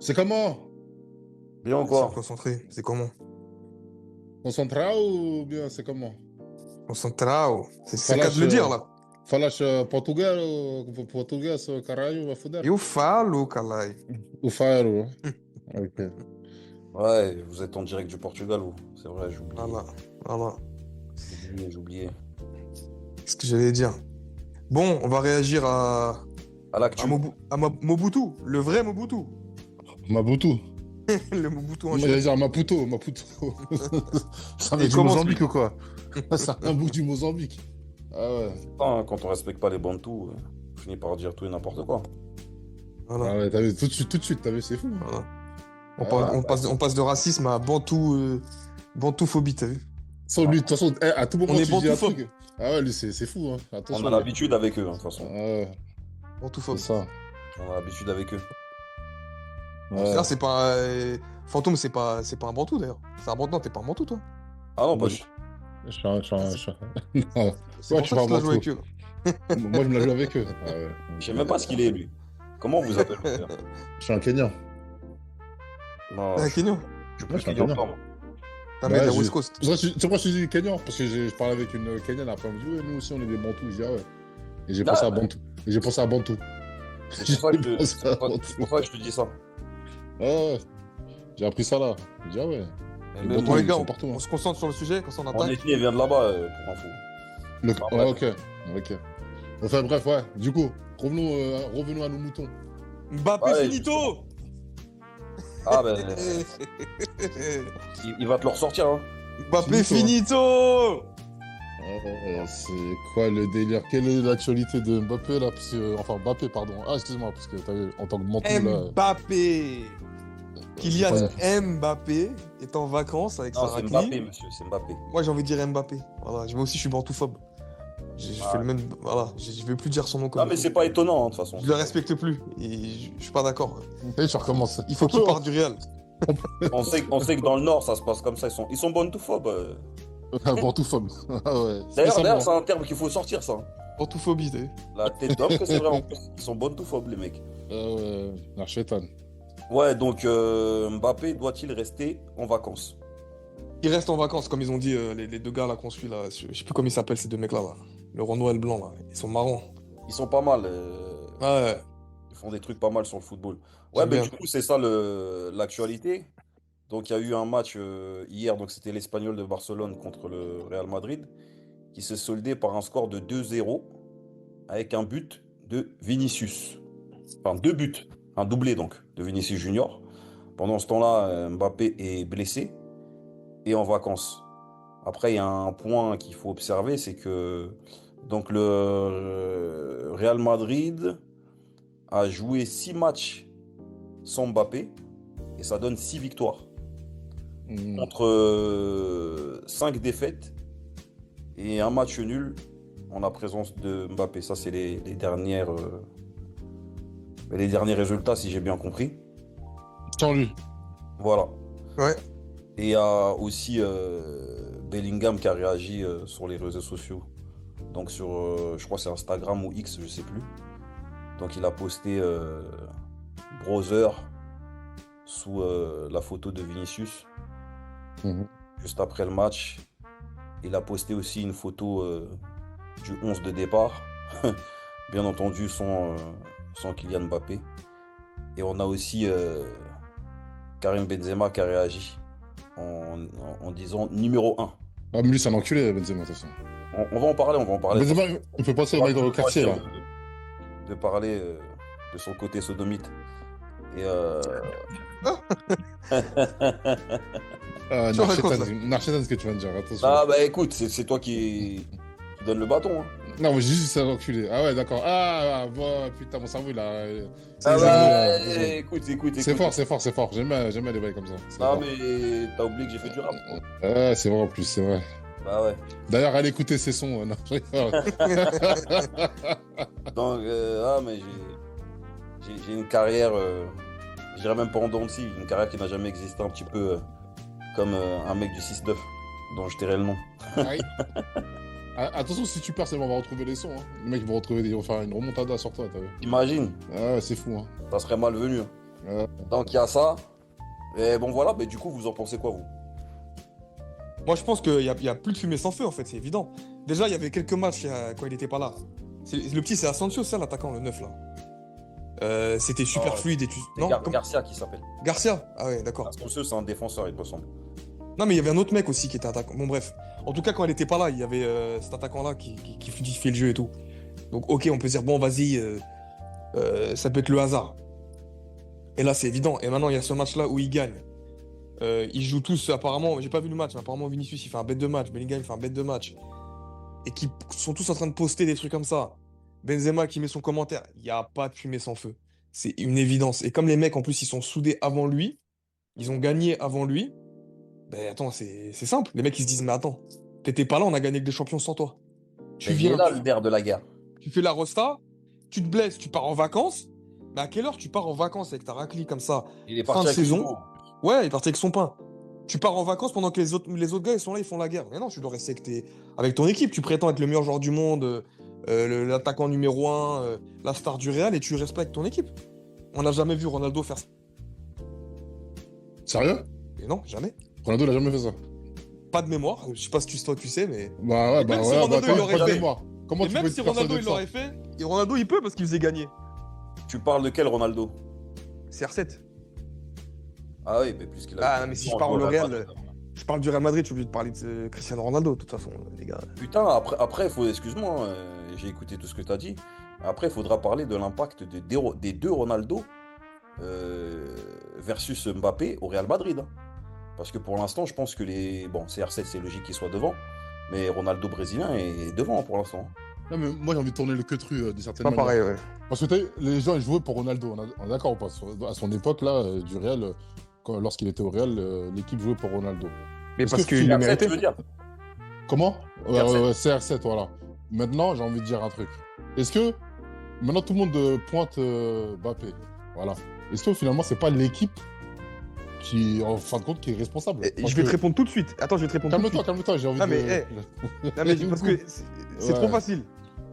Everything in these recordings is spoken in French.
C'est comment? Bien ou Essaye de quoi? concentrer. C'est comment? Concentrado ou bien c'est comment? Concentrao. C'est le cas de Falas, le dire, là. falas português, português, caralho, vai foder. Eu falo, caralho. O faro. Ok. Ouais, vous êtes en direct du Portugal, vous. C'est vrai, j'ai oublié. Voilà. Voilà. J'ai oublié. Qu'est-ce que j'allais dire? Bon, on va réagir À l'actu. Mobutu. Le vrai Mobutu. Maputo. Le Mobutu en Moi, j'allais chef. dire Maputo, Maputo. C'est un Et mec du comment Mozambique ou quoi? C'est un bout du Mozambique. Ah ouais. Hein, quand on respecte pas les bantous, on finit par dire tout et n'importe quoi. Voilà. Ah ouais, t'as vu, tout de suite, t'as vu, c'est fou. Voilà. Ah ouais. On passe de racisme à bantouphobie, t'as vu? Sans lui, de toute façon, à tout moment, On est tu dis un bantouphobe. truc. Ah ouais, lui, c'est fou, hein. On Attention. a l'habitude avec eux, hein, de toute Ah façon. ouais, c'est Bantouphobe. ça. On a l'habitude avec eux. Ouais. D'ailleurs, c'est pas. Fantôme, c'est pas un bantou, d'ailleurs. C'est un bantou. Non, t'es pas un bantou, toi. Ah non, pas Moi, du tout. je suis un. Non. C'est Ouais, pour je suis ça pas que un tu l'as joué bantou. avec eux. Moi, je me la joue avec eux. Ah ouais. Je sais même pas ce qu'il est, lui. Comment on vous appelle, mon frère? Je suis un Kenyan. Non, T'es un je suis Kenyan. plus Ouais, je suis un Kenyan que Kenyan. toi, moi. T'es un mec de Ouais, la West Coast. c'est pourquoi je te dis Kenyan, parce que je parlais avec une Kenyane après, elle me dit, ouais, nous aussi, on est des Bantous. Je dis, ah ouais. Et j'ai pensé à Bantou. Et j'ai pensé à Bantou. C'est pour ça que J'ai pensé à c'est Bantou. pour ça que je te dis ça. Ah ouais. J'ai appris ça là. J'ai dit, ah ouais. Et Les même Bantous, Bon, les ils gars, sont partout. on se concentre sur le sujet, quand on mon attaque. ethnie, elle vient de là-bas, pour info. Ah, ok. Ok. Enfin, bref, ouais. Du coup, revenons à nos moutons. Mbappé Ouais, finito. Ah ben, il va te le ressortir, hein. Mbappé Finito. finito. C'est quoi le délire? Quelle est l'actualité de Mbappé là? Parce que, enfin, Mbappé, pardon. Ah, excuse-moi, parce que t'as vu, en tant que menton là. Mbappé. Kylian Ouais. Mbappé est en vacances avec Non, sa c'est Mbappé, raclée. monsieur, c'est Mbappé. Moi, j'ai envie de dire Mbappé. Voilà, moi aussi, je suis bantouphobie. Je fais le même. Voilà, je vais plus dire son nom comme Non, il mais faut. c'est pas étonnant, hein, de toute façon. Je le respecte plus. Et je suis pas d'accord. Et tu recommences. Il faut qu'il parte du Real. On sait que dans le Nord, ça se passe comme ça. Ils sont bantoufobes. Un bantoufhomme. Ah ouais. D'ailleurs, Récemment. c'est un terme qu'il faut sortir, ça. Bantoufobie, t'as vu? La tête d'homme, que c'est vrai en plus. Ils sont bantoufobes, les mecs. Ah ouais. Archétan. Ouais, donc Mbappé doit-il rester en vacances? Ils restent en vacances, comme ils ont dit les deux gars là qu'on suit là. Je sais plus comment ils s'appellent ces deux mecs là. Le Renoir et le Blanc là. Ils sont marrants. Ils sont pas mal. Ouais. Ils font des trucs pas mal sur le football. Ouais, J'aime ben bien. du coup, c'est ça l'actualité. Donc, il y a eu un match hier, donc c'était l'Espagnol de Barcelone contre le Real Madrid, qui s'est soldé par un score de 2-0 avec un but de Vinicius. Enfin, deux buts, un doublé donc de Vinicius Junior. Pendant ce temps-là, Mbappé est blessé et en vacances. Après, il y a un point qu'il faut observer, c'est que donc le Real Madrid a joué 6 matchs sans Mbappé et ça donne 6 victoires contre 5 défaites et un match nul en la présence de Mbappé. Ça, c'est les derniers résultats, si j'ai bien compris. Sans lui. Voilà. Ouais. Et il y a aussi Bellingham qui a réagi sur les réseaux sociaux. Donc sur, je crois que c'est Instagram ou X, je sais plus. Donc il a posté Brother sous la photo de Vinicius. Juste après le match, il a posté aussi une photo du 11 de départ. Bien entendu sans Kylian Mbappé. Et on a aussi Karim Benzema qui a réagi en disant numéro 1. Ah, mais lui, c'est un enculé, Benzema, de toute façon. On va en parler, Benzema, il fait passer au mec dans le quartier, là. De parler de son côté sodomite. Et Ah, Tu racontes, là. Narchetan, ce que tu viens de dire, attention. ah bah écoute, c'est toi qui donne le bâton. Hein. Non, mais j'ai juste c'est un enculé. Ah ouais, d'accord. Bon, putain, mon cerveau, il a. Ah c'est bah, bon, écoute. c'est fort. J'aime bien les bails comme ça. C'est Non fort. mais t'as oublié que j'ai fait du rap. Ouais, c'est vrai en plus, c'est vrai. Bah ouais. D'ailleurs, allez écouter ses sons. Non, je rigole. Donc, mais j'ai une carrière, je dirais même pas en dents de scie, une carrière qui n'a jamais existé un petit peu comme un mec du 6-9 dont je tairai le nom. Aïe. Attention, si tu perds, c'est bon, on va retrouver les sons. Hein. Les mecs vont faire une remontada sur toi, t'as vu. Imagine, Ah ouais, c'est fou. Hein. ça serait malvenu. Hein. Donc il y a ça. Et bon voilà, mais du coup, vous en pensez quoi, vous? Moi, je pense qu'il y a plus de fumée sans feu, en fait, c'est évident. Déjà, il y avait quelques matchs quand il était pas là. Le petit, c'est Asensio, ça, l'attaquant, le 9 là. C'était super Non, fluide et c'est Non, Garcia qui s'appelle. Garcia? Ah ouais, d'accord. Asensio, c'est un défenseur, il me semble. Non, mais il y avait un autre mec aussi qui était attaquant. Bon, bref. En tout cas, quand elle était pas là, il y avait cet attaquant-là qui fluidifiait le jeu et tout. Donc, ok, on peut se dire, bon, vas-y, ça peut être le hasard. Et là, c'est évident. Et maintenant, il y a ce match-là où il gagne. Ils jouent tous, apparemment, j'ai pas vu le match, mais apparemment Vinicius il fait un bête de match, Bellingham il fait un bête de match. Et qui sont tous en train de poster des trucs comme ça. Benzema qui met son commentaire, il n'y a pas de fumée sans feu. C'est une évidence. Et comme les mecs en plus ils sont soudés avant lui, ils ont gagné avant lui, ben attends, c'est simple. Les mecs ils se disent, mais attends, t'étais pas là, on a gagné que des champions sans toi. Tu Mais il est viens, là, le nerf de la guerre. tu fais la rosta, tu te blesses, tu pars en vacances. Mais à quelle heure tu pars en vacances avec ta raclie comme ça? Il est Fin parti de avec saison. Hugo. Ouais, il est parti avec son pain. Tu pars en vacances pendant que les autres gars ils sont là, ils font la guerre. Mais non, tu dois rester avec ton équipe. Tu prétends être le meilleur joueur du monde, l'attaquant numéro un, la star du Real, et tu restes pas avec ton équipe. On n'a jamais vu Ronaldo faire ça. Sérieux? Et non, jamais. Ronaldo, il a jamais fait ça. Pas de mémoire. Je sais pas si toi tu sais, mais. Bah ouais, Et même si ouais, Ronaldo, bah, il l'aurait pas de fait. mémoire. Comment Et tu même peux si être Ronaldo persuadé il de ça? l'aurait fait, et Ronaldo il peut parce qu'il faisait gagner. Tu parles de quel Ronaldo? CR7. Ah oui, mais puisqu'il a Ah été non, mais si longtemps je parle joué au Real Real, Madrid. je parle du Real Madrid, je suis obligé de parler de Cristiano Ronaldo, de toute façon, les gars. Putain, après excuse-moi, j'ai écouté tout ce que tu as dit. Après, il faudra parler de l'impact des deux Ronaldo versus Mbappé au Real Madrid, hein. Parce que pour l'instant, je pense que Bon, CR7, c'est logique qu'il soit devant, mais Ronaldo brésilien est devant pour l'instant. Non, mais moi, j'ai envie de tourner le queutru d'une certaine Pas manière. pareil, ouais. Parce que les gens, ils jouaient pour Ronaldo. On est d'accord ou pas? À son époque, là, du Real, lorsqu'il était au Real, l'équipe jouait pour Ronaldo. Mais Est-ce parce que qu'il le CR7, méritait. tu veux dire? Comment? CR7. CR7, voilà. Maintenant, j'ai envie de dire un truc. Est-ce que maintenant tout le monde pointe Mbappé? Voilà. Est-ce que finalement, c'est pas l'équipe qui, en fin de compte, qui est responsable? Je vais te répondre tout de suite. Attends, je vais te répondre tout de Calme-toi, suite. calme-toi, j'ai envie Non, de. mais, non, mais parce que c'est trop Ouais. facile.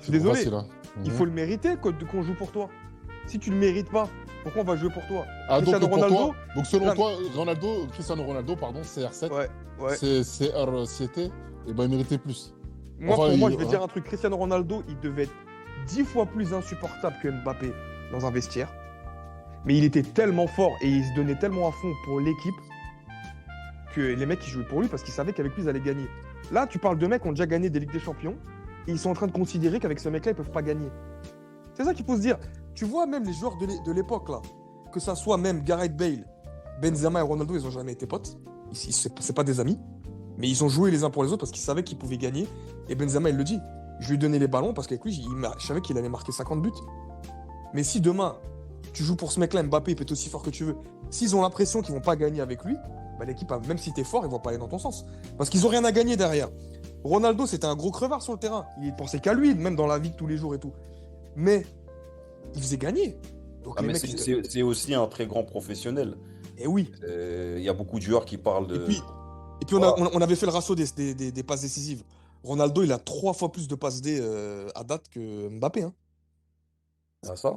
Je suis C'est trop désolé. facile, hein. Il Mhm. faut le mériter qu'on joue pour toi. Si tu le mérites pas, pourquoi on va jouer pour toi? Ah, donc Cristiano pour Ronaldo. toi, donc selon Non, toi, Cristiano Ronaldo, pardon, CR7, Ouais, ouais. c'est CR7, et ben il méritait plus. Moi, Enfin, pour moi, il- je vais hein. dire un truc. Cristiano Ronaldo, il devait être 10 fois plus insupportable que Mbappé dans un vestiaire. Mais il était tellement fort et il se donnait tellement à fond pour l'équipe que les mecs, ils jouaient pour lui parce qu'ils savaient qu'avec lui, ils allaient gagner. Là, tu parles de mecs qui ont déjà gagné des Ligues des Champions et ils sont en train de considérer qu'avec ce mec-là, ils peuvent pas gagner. C'est ça qu'il faut se dire. Tu vois, même les joueurs de l'époque, là, que ça soit même Gareth Bale, Benzema et Ronaldo, ils ont jamais été potes. C'est pas des amis. Mais ils ont joué les uns pour les autres parce qu'ils savaient qu'ils pouvaient gagner. Et Benzema, il le dit. Je lui ai donné les ballons parce qu'avec lui, je savais qu'il allait marquer 50 buts. Mais si demain, tu joues pour ce mec-là, Mbappé, il peut être aussi fort que tu veux. S'ils ont l'impression qu'ils vont pas gagner avec lui, bah, l'équipe, même si t'es fort, ils vont pas aller dans ton sens. Parce qu'ils ont rien à gagner derrière. Ronaldo, c'était un gros crevard sur le terrain. Il pensait qu'à lui, même dans la vie de tous les jours et tout. Mais il faisait gagner. Donc Ah, les mais mecs, c'est aussi un très grand professionnel. Et oui. Il y a beaucoup de joueurs qui parlent de. Et puis on avait fait le ratio des passes décisives. Ronaldo, il a 3 fois plus de passes D à date que Mbappé, hein. Ah, ça.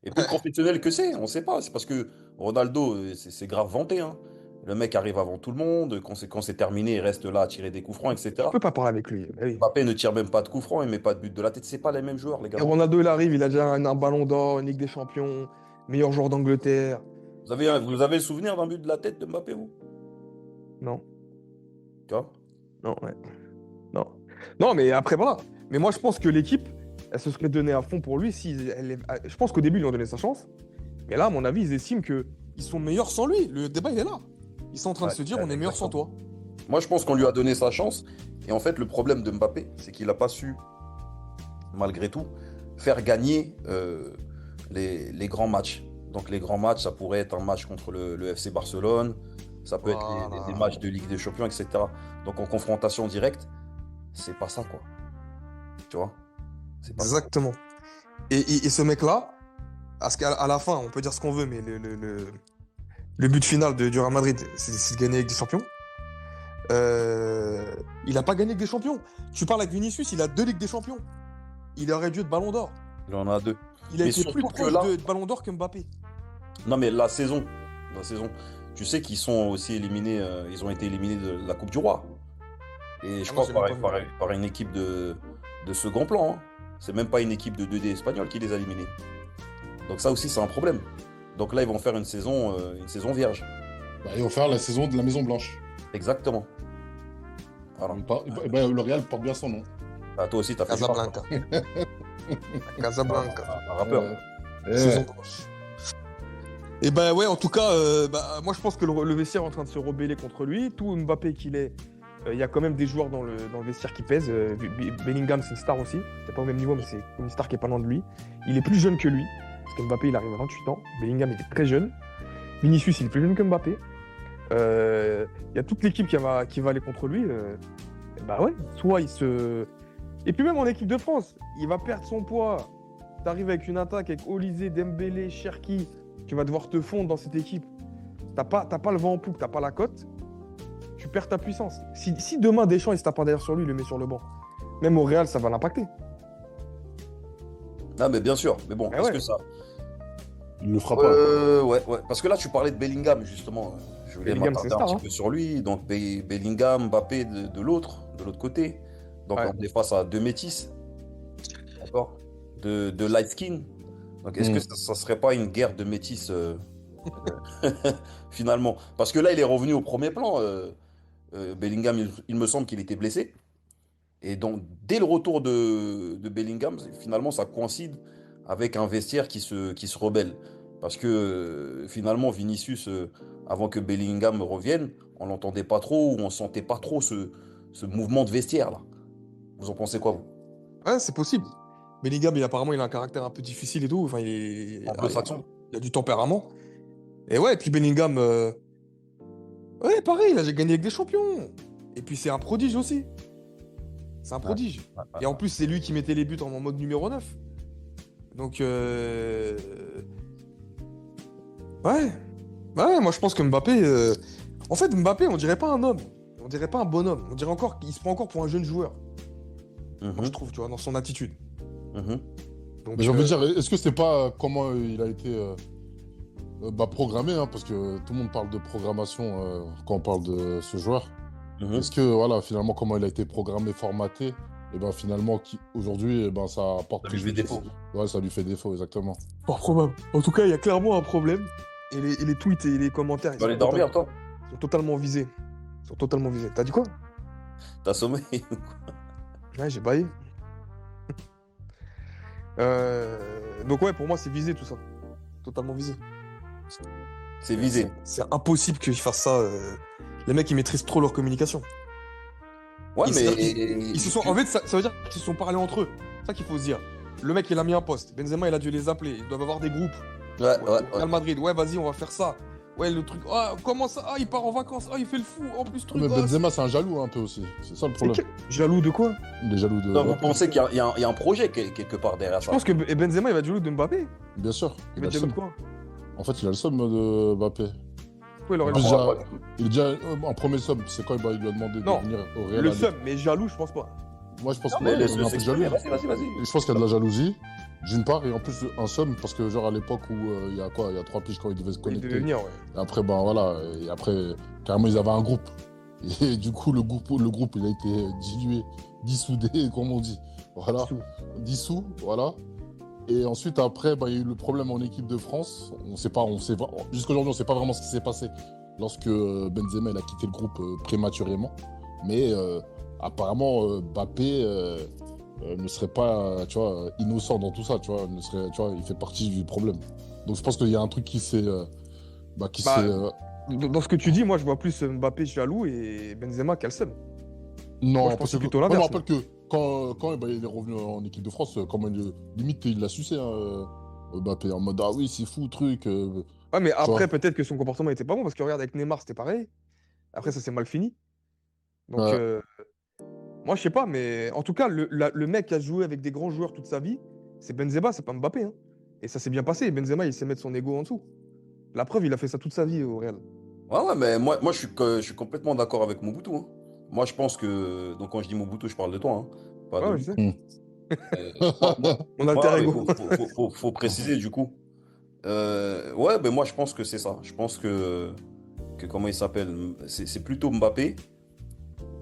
Et peu professionnel que c'est, on sait pas. C'est parce que Ronaldo, c'est grave vanté, hein. Le mec arrive avant tout le monde, quand c'est terminé, il reste là à tirer des coups francs, Tu etc. peux pas parler avec lui. Bah oui. Mbappé ne tire même pas de coups francs, il met pas de but de la tête. C'est pas les mêmes joueurs, les Et gars. Ronaldo, il arrive, il a déjà un ballon d'or, une Ligue des Champions, meilleur joueur d'Angleterre. Vous avez le souvenir d'un but de la tête de Mbappé, vous? Non, Tu vois. non, ouais. Non. Non, mais après, voilà. Mais moi, je pense que l'équipe, elle se serait donnée à fond pour lui. Je pense qu'au début, ils lui ont donné sa chance. Mais là, à mon avis, ils estiment qu'ils sont meilleurs sans lui. Le débat, il est là. Ils sont en train de Ouais, se dire, on est meilleurs sans toi. Moi, je pense qu'on lui a donné sa chance. Et en fait, le problème de Mbappé, c'est qu'il n'a pas su, malgré tout, faire gagner les grands matchs. Donc, les grands matchs, ça pourrait être un match contre le FC Barcelone, ça peut être Voilà. des matchs de Ligue des Champions, etc. Donc, en confrontation directe, c'est pas ça, quoi. Tu vois? C'est pas ça. Exactement. Et ce mec-là, à la fin, on peut dire ce qu'on veut, mais le but final du Real Madrid, c'est de gagner avec des champions. Il n'a pas gagné avec des champions. Tu parles avec Vinicius, il a 2 Ligues des Champions. Il aurait dû être Ballon d'Or. Il en a deux. Il a Mais été plus surtout que proche là, de Ballon d'Or que Mbappé. Non, mais la saison, tu sais qu'ils sont aussi éliminés, ils ont été éliminés de la Coupe du Roi. Et je Ah non, crois j'ai même pas vu. par une équipe de second plan, hein. C'est même pas une équipe de 2D espagnole qui les a éliminés. Donc ça aussi, c'est un problème. Donc là, ils vont faire une saison vierge. Bah, ils vont faire la saison de la Maison Blanche. Exactement. Voilà. Le Real porte bien son nom. Ah, toi aussi, t'as fait du rap, Casablanca. hein. Casablanca. Un rappeur. Ouais. Saison Eh, blanche. Et ben ouais, en tout cas, moi je pense que le vestiaire est en train de se rebeller contre lui. Tout Mbappé qu'il est, il y a quand même des joueurs dans le vestiaire qui pèsent. Bellingham, c'est une star aussi. C'est pas au même niveau, mais c'est une star qui est pas loin de lui. Il est plus jeune que lui, parce que Mbappé il arrive à 28 ans. Bellingham était très jeune. Vinicius, il est plus jeune que Mbappé. Il y a toute l'équipe qui va aller contre lui. Et bah ouais, soit il se. Et puis même en équipe de France, il va perdre son poids. T'arrives avec une attaque avec Olysée, Dembélé, Cherki. Tu vas devoir te fondre dans cette équipe. T'as pas le vent en poupe, t'as pas la cote. Tu perds ta puissance. Si demain Deschamps il se tape un derrière sur lui, il le met sur le banc. Même au Real, ça va l'impacter. Ah, mais bien sûr. Mais bon, Eh est-ce ouais. que ça. il le fera pas. Ouais, ouais. Parce que là, tu parlais de Bellingham, justement. Je voulais Bellingham, c'est m'attarder un star, petit hein. peu sur lui. Donc, Bellingham, Mbappé de l'autre côté. Donc, Ouais. on est face à deux métis, d'accord? De light skin. Donc, est-ce que Hmm. ça serait pas une guerre de métis finalement? Parce que là, il est revenu au premier plan. Bellingham, il me semble qu'il était blessé. Et donc, dès le retour de Bellingham, finalement, ça coïncide avec un vestiaire qui se rebelle. Parce que finalement, Vinicius, avant que Bellingham revienne, on l'entendait pas trop, ou on sentait pas trop ce mouvement de vestiaire là. Vous en pensez quoi, vous? Ouais, c'est possible. Bellingham, apparemment, il a un caractère un peu difficile et tout. Enfin, Anglo-saxon? il a du tempérament. Et ouais, et puis Bellingham, ouais, pareil, il a gagné avec des champions. Et puis c'est un prodige aussi. C'est un Ouais, prodige. ouais, ouais. Et en plus, c'est lui qui mettait les buts en mode numéro 9. Donc, ouais. Ouais, moi je pense que Mbappé. En fait, Mbappé, on dirait pas un homme. On dirait pas un bonhomme. On dirait encore qu'il se prend encore pour un jeune joueur. Moi, je Mhm, trouve, tu vois, dans son attitude. mhm. Mais Donc, j'ai envie de dire, est-ce que c'est pas comment il a été programmé, hein, parce que tout le monde parle de programmation quand on parle de ce joueur. Mhm. Est-ce que, voilà, finalement, comment il a été programmé, formaté, et ben finalement, aujourd'hui, eh ben, ça apporte Ça plus lui de fait défaut. Ouais, ça lui fait défaut, exactement. fort probable. En tout cas, il y a clairement un problème. Et les tweets et les commentaires, Tu vas aller dormir, toi? sont totalement visés. Ils sont totalement visés. T'as dit quoi? T'as sommeil? Ouais, j'ai baillé. Donc ouais, pour moi, c'est visé tout ça. Totalement visé. C'est visé. C'est impossible qu'ils fassent ça. Les mecs, ils maîtrisent trop leur communication. Ouais, Ils, mais. ils se sont, en fait, ça veut dire qu'ils se sont parlé entre eux. C'est ça qu'il faut se dire. Le mec, il a mis un poste. Benzema, il a dû les appeler. Ils doivent avoir des groupes. Ouais, ouais, ouais. Real Madrid, ouais, vas-y, on va faire ça. Ouais, le truc. Ah, comment ça? Ah, il part en vacances. Ah, il fait le fou. En plus, truc. Mais Ah, Benzema, c'est un jaloux un peu aussi. C'est ça le c'est problème. jaloux de quoi? Il est jaloux de Non, vous Mbappé. pensez qu'il y a un projet quelque part derrière Je ça? pense que Benzema, il va être jaloux de Mbappé. Bien sûr, Il il va a être le jaloux de seum. quoi? En fait, il a le seum de Mbappé. Pourquoi il En aurait plus, le Non, seum? pas du tout. il est déjà en premier somme. C'est quand il lui a demandé de Non, venir au Real. le seum, mais jaloux, je pense pas. Moi, je pense Non, que mais ouais, il est laisse-le un peu jaloux. s'exprimer. Vas-y, vas-y, vas-y. Et je pense qu'il y a de la jalousie, d'une part, et en plus un somme, parce que genre à l'époque où il y a quoi, il y a 3 piges quand ils devaient se Il connecter. devait venir, ouais. Et après, ben voilà, et après, carrément, ils avaient un groupe. Et du coup, le groupe il a été dilué, dissoudé, comme on dit. Voilà, Dessous. dissous, voilà. Et ensuite, après, ben, il y a eu le problème en équipe de France. Jusqu'à aujourd'hui, on ne sait pas vraiment ce qui s'est passé lorsque Benzema il a quitté le groupe prématurément. Mais apparemment, Mbappé ne serait pas, tu vois, innocent dans tout ça, tu vois, tu vois, il fait partie du problème. Donc je pense qu'il y a un truc qui s'est, qui Bah, s'est, dans ce que tu dis, moi, je vois plus Mbappé jaloux et Benzema qui a le seum. non, moi, je parce pensais que plutôt moi, je me l'inverse. rappelle que quand ben, il est revenu en équipe de France, limite il l'a sucé, hein, Mbappé, en mode ah oui c'est fou truc, Ouais, mais tu vois. après, peut-être que son comportement était pas bon parce que regarde, avec Neymar, c'était pareil. Après, ça s'est mal fini. Donc, Ouais. moi, je sais pas, mais en tout cas, le mec qui a joué avec des grands joueurs toute sa vie, c'est Benzema, c'est pas Mbappé, hein. Et ça s'est bien passé. Benzema, il sait mettre son ego en dessous. La preuve, il a fait ça toute sa vie au Real. Ouais, ouais, mais moi je suis complètement d'accord avec Mobutu, hein. Moi, je pense que. Donc, quand je dis Mobutu, je parle de toi, hein, pas Ouais, de ouais, je lui. sais. Hmm. Euh, moi, Mon alter ouais, mais ego. faut préciser du coup. Ouais, ben moi je pense que c'est ça. Je pense que comment il s'appelle? C'est plutôt Mbappé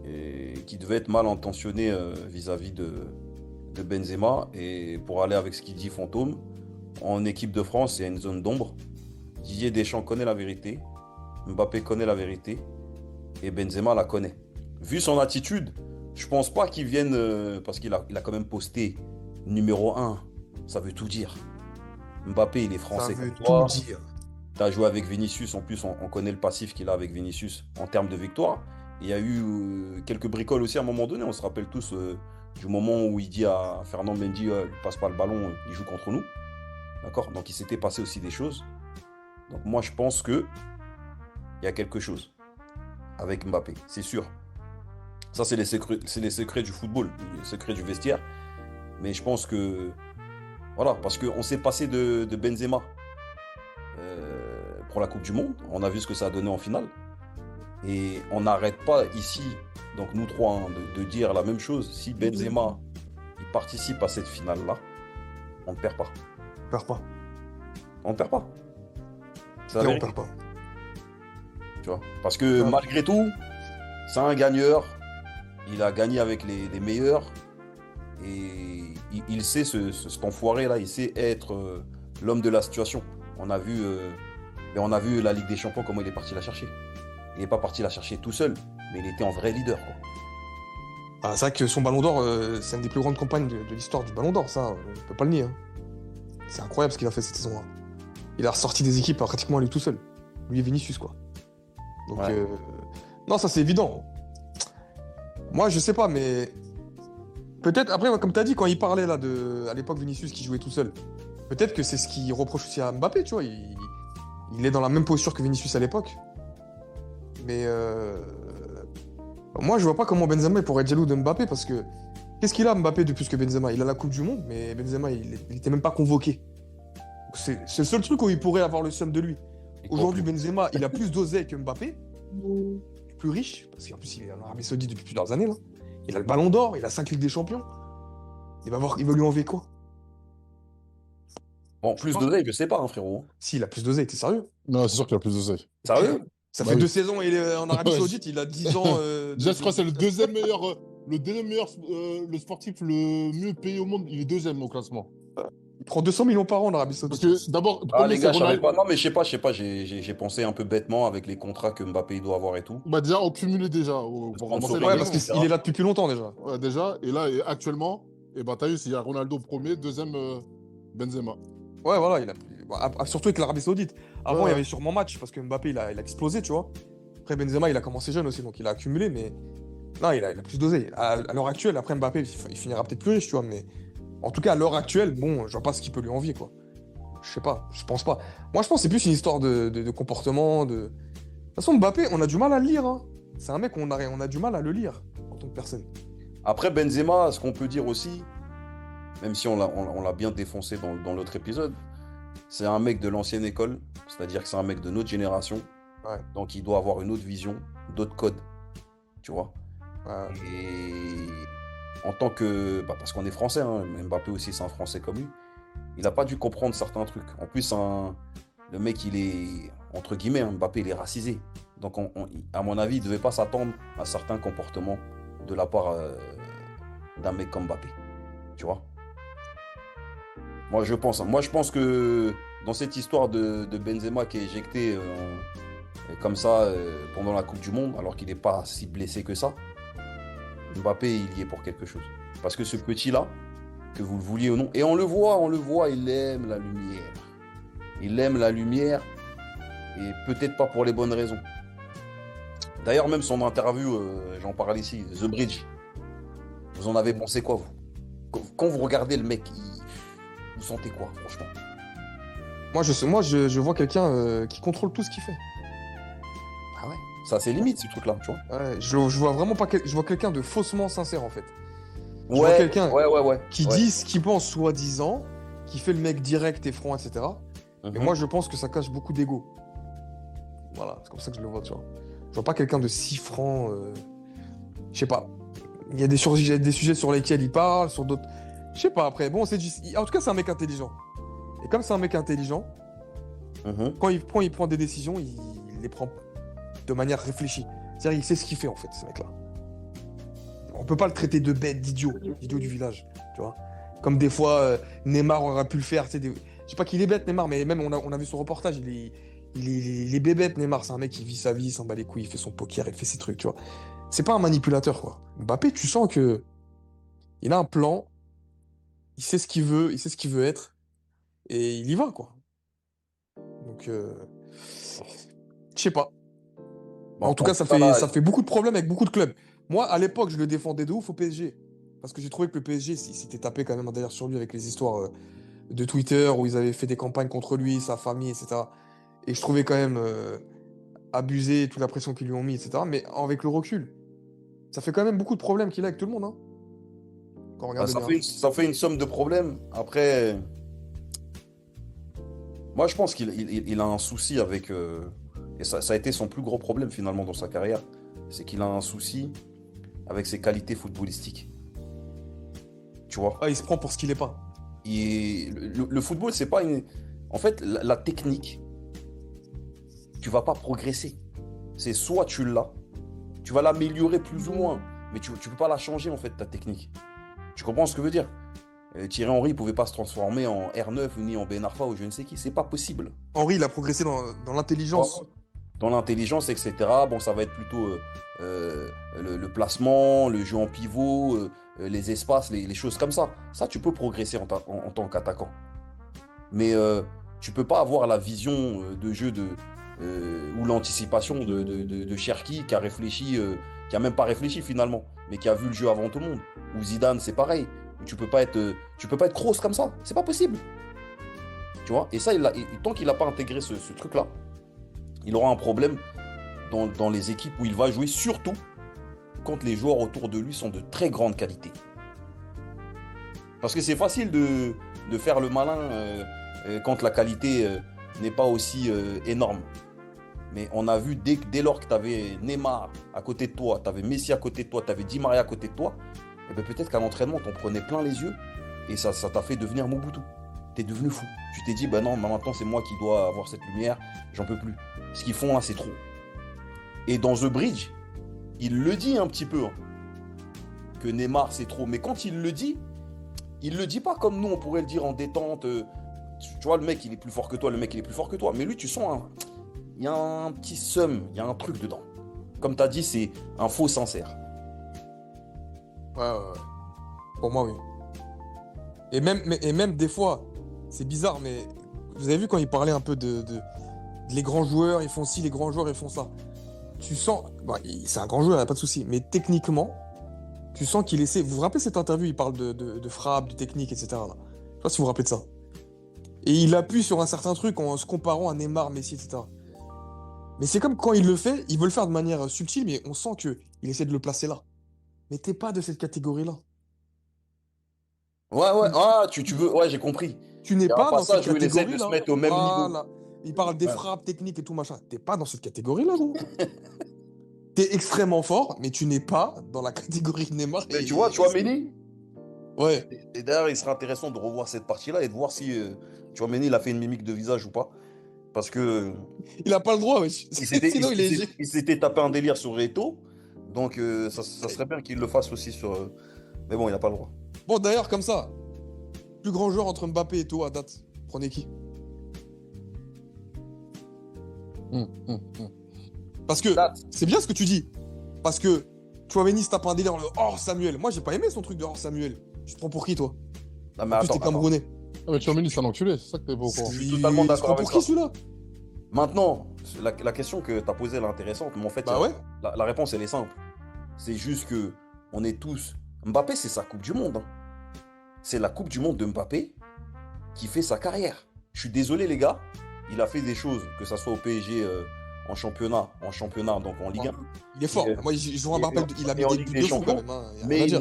et qui devait être mal intentionné vis-à-vis de Benzema. Et pour aller avec ce qu'il dit Fantôme, en équipe de France, il y a une zone d'ombre. Didier Deschamps connaît la vérité, Mbappé connaît la vérité et Benzema la connaît. Vu son attitude, je pense pas qu'il vienne parce qu'il a quand même posté numéro un. Ça veut tout dire. Mbappé, il est Ça français veut comme tout toi. dire. Tu as joué avec Vinicius, en plus on connaît le passif qu'il a avec Vinicius en termes de victoire. Il y a eu quelques bricoles aussi à un moment donné, on se rappelle tous du moment où il dit à Fernand Mendy, passe pas le ballon, il joue contre nous. D'accord? Donc il s'était passé aussi des choses. Donc moi je pense que il y a quelque chose avec Mbappé, c'est sûr. Ça c'est les secrets du football, les secrets du vestiaire. Mais je pense que, voilà, parce qu'on s'est passé de Benzema pour la Coupe du Monde. On a vu ce que ça a donné en finale. Et on n'arrête pas ici, donc nous trois, hein, de dire la même chose. Si Benzema il participe à cette finale-là, on ne perd pas. On perd pas. On ne perd pas. C'est la Et on vérité, perd pas. tu vois. Parce que Ah. malgré tout, c'est un gagneur. Il a gagné avec les meilleurs. Et il sait, cet enfoiré-là, il sait être l'homme de la situation. On a vu, mais on a vu la Ligue des Champions, comment il est parti la chercher. Il n'est pas parti la chercher tout seul, mais il était en vrai leader, quoi. Ah, c'est vrai que son Ballon d'Or, c'est une des plus grandes campagnes de l'histoire du Ballon d'Or, ça, on ne peut pas le nier, hein. C'est incroyable ce qu'il a fait cette saison-là. Il a ressorti des équipes pratiquement à lui tout seul. Lui et Vinicius, quoi. Donc, Ouais. non, ça c'est évident. Moi, je sais pas, mais peut-être, après, comme tu as dit, quand il parlait là à l'époque Vinicius qui jouait tout seul, peut-être que c'est ce qu'il reproche aussi à Mbappé, tu vois. Il est dans la même posture que Vinicius à l'époque. Mais moi, je vois pas comment Benzema il pourrait être jaloux de Mbappé parce que qu'est-ce qu'il a Mbappé de plus que Benzema? Il a la Coupe du Monde, mais Benzema, il était même pas convoqué. C'est le seul truc où il pourrait avoir le seum de lui. Et quoi Aujourd'hui, plus. Benzema, il a plus d'oseille que Mbappé, plus riche, parce qu'en plus, il est en Arabie Saoudite depuis plusieurs années, là. Il a le Ballon d'Or, il a 5 Ligues des Champions. Il va lui enlever quoi? Bon, Je sais plus pas. d'oseille, je sais pas, hein, frérot. Si, il a plus d'oseille, t'es sérieux? Non, c'est sûr qu'il a plus d'oseille. Sérieux? Ça Bah fait oui. 2 saisons, il est en Arabie Saoudite, il a 10 ans Déjà, je crois que c'est le deuxième meilleur, le sportif le mieux payé au monde. Il est deuxième au classement. Il prend 200 millions par an en Arabie Parce Saoudite. que d'abord, Ah, premier, les c'est gars, je savais Ronaldo. pas. Non, mais je sais pas, j'ai pensé un peu bêtement avec les contrats que Mbappé il doit avoir et tout. Bah, déjà, au cumulé, déjà. Pour commencer la Ouais, Sponsoring, parce saison. qu'il est etc. là depuis plus longtemps déjà. Ouais, déjà. Et là, actuellement, et bah, t'as vu, il y a Ronaldo premier, deuxième Benzema. Ouais, voilà, surtout avec l'Arabie Saoudite. Avant, il y Ouais. avait sûrement match parce que Mbappé, il a explosé, tu vois. Après, Benzema, il a commencé jeune aussi, donc il a accumulé, mais non, il a plus d'oseille. À l'heure actuelle, après Mbappé, il finira peut-être plus riche, tu vois, mais en tout cas, à l'heure actuelle, bon, je vois pas ce qu'il peut lui envier, quoi. Je sais pas, je pense pas. Moi, je pense que c'est plus une histoire de comportement, de... De toute façon, Mbappé, on a du mal à le lire, hein. C'est un mec, on a du mal à le lire en tant que personne. Après Benzema, ce qu'on peut dire aussi, même si on l'a bien défoncé dans l'autre épisode, c'est un mec de l'ancienne école, c'est-à-dire que c'est un mec de notre génération, Ouais, donc il doit avoir une autre vision, d'autres codes, tu vois. ouais. Et en tant que... bah, parce qu'on est français, hein, Mbappé aussi c'est un français comme lui, il n'a pas dû comprendre certains trucs. En plus, le mec, il est, entre guillemets, hein, Mbappé, il est racisé. Donc, à mon avis, il ne devait pas s'attendre à certains comportements de la part d'un mec comme Mbappé. Tu vois? Moi, je pense, hein. Moi, je pense que dans cette histoire de Benzema qui est éjecté comme ça pendant la Coupe du Monde, alors qu'il n'est pas si blessé que ça, Mbappé, il y est pour quelque chose. Parce que ce petit-là, que vous le vouliez ou non, et on le voit, il aime la lumière. Il aime la lumière, et peut-être pas pour les bonnes raisons. D'ailleurs, même son interview, j'en parle ici, The Bridge, vous en avez pensé quoi, vous? Quand vous regardez le mec, vous sentez quoi, franchement? Je vois quelqu'un qui contrôle tout ce qu'il fait. Ah ouais? Ça, c'est limite, ce truc-là, tu vois? Ouais, je vois vraiment pas je vois quelqu'un de faussement sincère en fait. Je vois quelqu'un ouais. qui Ouais. dit ce qu'il pense soi-disant, qui fait le mec direct et franc, etc. Et Mhm. moi je pense que ça cache beaucoup d'ego. Voilà, c'est comme ça que je le vois, tu vois. Je vois pas quelqu'un de si franc. Je sais pas. Il y a il y a des sujets sur lesquels il parle, sur d'autres. Je sais pas après. Bon, en tout cas, c'est un mec intelligent. Et comme c'est un mec intelligent, Mhm. Quand il prend des décisions, il les prend de manière réfléchie. C'est-à-dire, il sait ce qu'il fait, en fait, ce mec-là. On peut pas le traiter de bête, d'idiot du village, tu vois. Comme des fois, Neymar aurait pu le faire. Tu sais, je sais pas qu'il est bête, Neymar, mais même on a vu son reportage, il est bébête, Neymar. C'est un mec qui vit sa vie, il s'en bat les couilles, il fait son poker, il fait ses trucs, tu vois. C'est pas un manipulateur, quoi. Mbappé, tu sens que il a un plan, il sait ce qu'il veut, il sait ce qu'il veut être, et il y va, quoi. Donc, je sais pas. Bon, En tout en cas, tout cas, là, ça fait beaucoup de problèmes avec beaucoup de clubs. Moi, à l'époque, je le défendais de ouf au PSG. Parce que j'ai trouvé que le PSG s'était tapé quand même derrière sur lui avec les histoires de Twitter où ils avaient fait des campagnes contre lui, sa famille, etc. Et je trouvais quand même abusé toute la pression qu'ils lui ont mis, etc. Mais avec le recul, ça fait quand même beaucoup de problèmes qu'il a avec tout le monde, hein, quand on regarde ça bien. fait ça fait une somme de problèmes. Après, moi, je pense qu'il a un souci avec. Et ça a été son plus gros problème finalement dans sa carrière. C'est qu'il a un souci avec ses qualités footballistiques. Tu vois? Ah, il se prend pour ce qu'il est pas. Le football, c'est pas une. En fait, la technique, tu vas pas progresser. C'est soit tu l'as, tu vas l'améliorer plus ou moins, mais tu peux pas la changer en fait, ta technique. Tu comprends ce que je veux dire? Thierry Henry pouvait pas se transformer en R9 ni en Ben Arfa ou je ne sais qui, c'est pas possible. Henri, il a progressé dans l'intelligence. Dans l'intelligence, etc. Bon, ça va être plutôt le placement, le jeu en pivot, les espaces, les choses comme ça. Ça, tu peux progresser en tant qu'attaquant. Mais tu peux pas avoir la vision de jeu ou l'anticipation de Cherki qui a réfléchi, qui a même pas réfléchi finalement, mais qui a vu le jeu avant tout le monde. Ou Zidane, c'est pareil. Tu peux pas être Kroos comme ça. C'est pas possible. Tu vois? Et ça, tant qu'il n'a pas intégré ce truc-là, il aura un problème dans les équipes où il va jouer, surtout quand les joueurs autour de lui sont de très grande qualité. Parce que c'est facile de faire le malin quand la qualité n'est pas aussi énorme. Mais on a vu dès lors que tu avais Neymar à côté de toi, tu avais Messi à côté de toi, tu avais Di Maria à côté de toi, et bien peut-être qu'à l'entraînement, t'en prenais plein les yeux et ça t'a fait devenir Mobutu. T'es devenu fou. Tu t'es dit, ben non, maintenant c'est moi qui dois avoir cette lumière, j'en peux plus. Ce qu'ils font là, c'est trop. Et dans The Bridge, il le dit un petit peu, hein, que Neymar c'est trop. Mais quand il le dit pas comme nous, on pourrait le dire en détente. Tu vois, le mec il est plus fort que toi, le mec il est plus fort que toi. Mais lui, tu sens, il y a un petit seum, il y a un truc dedans. Comme tu as dit, c'est un faux sincère. Ouais. Pour moi, oui. Et même des fois, c'est bizarre, mais vous avez vu quand il parlait un peu de les grands joueurs, ils font ci, les grands joueurs, ils font ça. Tu sens, bah, c'est un grand joueur, il n'y a pas de souci, mais techniquement, tu sens qu'il essaie. Vous vous rappelez cette interview, il parle de frappe, de technique, etc. Là. Je sais pas si vous vous rappelez de ça. Et il appuie sur un certain truc en se comparant à Neymar, Messi, etc. Mais c'est comme quand il le fait, il veut le faire de manière subtile, mais on sent qu'il essaie de le placer là. Mais t'es pas de cette catégorie-là. Ouais, ah, tu veux, ouais, j'ai compris. Tu n'es Il y a un pas dans cette passage où il essaie de se catégorie-là. mettre au même niveau. Voilà. Il parle des Ouais. frappes techniques et tout machin. T'es pas dans cette catégorie-là, gros. T'es extrêmement fort, mais tu n'es pas dans la catégorie Neymar. Mais tu vois, Méni. Ouais. Et d'ailleurs, il serait intéressant de revoir cette partie-là et de voir si, tu vois, Méni, il a fait une mimique de visage ou pas. Parce que Il a pas le droit, wesh. il s'était Sinon, il est. il s'était tapé un délire sur Reto. Donc, ça serait bien qu'il le fasse aussi sur. Mais bon, il n'a pas le droit. Bon, d'ailleurs, comme ça, plus grand joueur entre Mbappé et toi à date. Prenez qui? Parce que Là, c'est bien ce que tu dis. Parce que Chouameni se tape un délire, le hors Samuel. Moi, j'ai pas aimé son truc de hors Samuel. Tu te prends pour qui, toi? non, mais En plus, t'es Camerounais. Ah, mais Tchouaméni, c'est un enculé, c'est ça que t'es pas au courant. Je suis totalement Il se d'accord prend avec pour qui, toi. celui-là? Maintenant, la question que tu as posée, elle est intéressante. Mais en fait, Bah ouais. la réponse, elle est simple. C'est juste que on est tous. Mbappé, c'est sa Coupe du Monde, hein. C'est la Coupe du Monde de Mbappé qui fait sa carrière. Je suis désolé, les gars. Il a fait des choses, que ça soit au PSG en championnat, donc en Ligue 1. Il est fort. Et- Moi, je me rappelle, il a et mis en des Ligue buts des de fou quand Champions. même, hein. Y a rien Mais à dire.